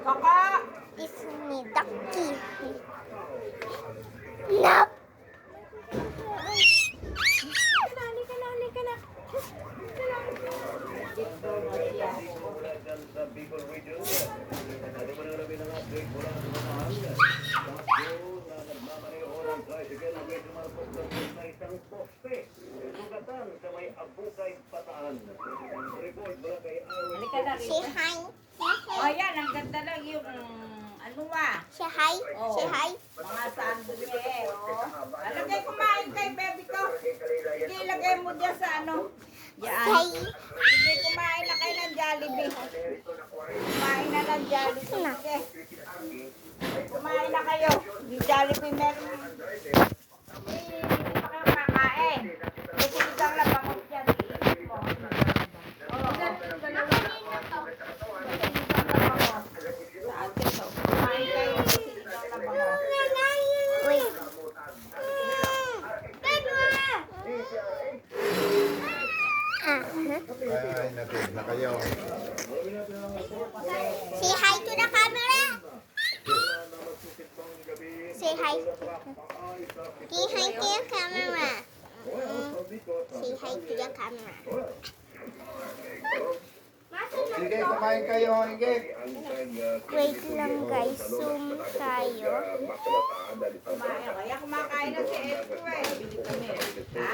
Kaka! It's me, Ducky. Nope. Halika na. Halika na Say rito. hi. Oh, yan. Ang ganda lang yung ano Say hi. Oh. Say hi. Mga sandwich eh. Oh. Alagay kumain kay baby ko. Sige, ilagay mo dyan sa ano. Yan. Say. Sige, kumain na kayo ng Jollibee. Kumain na ng Jollibee. Sige. Kumain na kayo. Yung Jollibee meron. Hindi pa kayo kakain. May sinigang na bangot yan. Iisip mo. Oh. Sinigang na bangot. Sa atin to. Kumain kayo ng sinigang na bangot. Wait. Ay, natin na kayo. Say hi to the camera. Say hi. Say hi to the camera. Say hi to the camera. Sige, kumain kayo. Sige. Wait lang guys, zoom tayo. Kumain. Kaya kumakain na si Echo eh. Bili kami. Ha?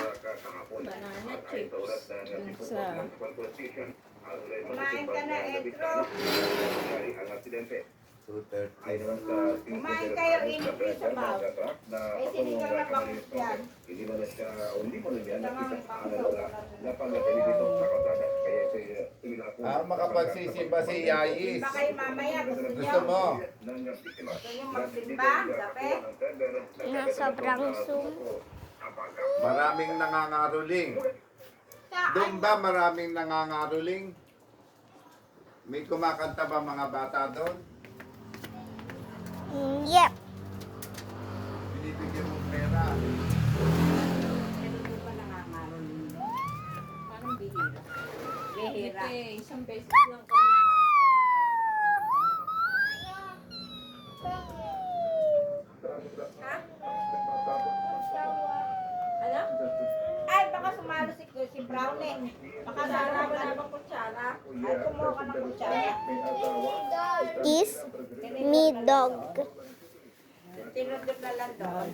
Banana chips. Kumain ka na, Echo. 2:30. Kumain kayo in sa mouth. Eh, sinigang na bangus yan. Makapagsisimba si Yayis. Ba kayo mamaya? Gusto Gusto niyo? mo? Gusto niyo magsimba? Gabi? Na sobrang zoom. Maraming nangangaruling. Doon ba maraming nangangaruling? May kumakanta ba mga bata doon? Yep. Binibigyan mo pera. Hindi ba nangangaroon? Parang bihira. Bihira. Isang beses lang kami na. Ha? Ano? Ay, baka sumalo si Brownie. Baka sana ka na bang kutsara? Ay, kumuha ka ng kutsara. Is me dog. Tinudot na lang doon.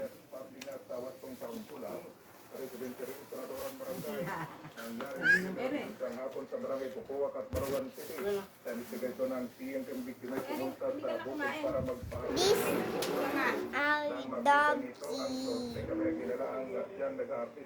This our doggy.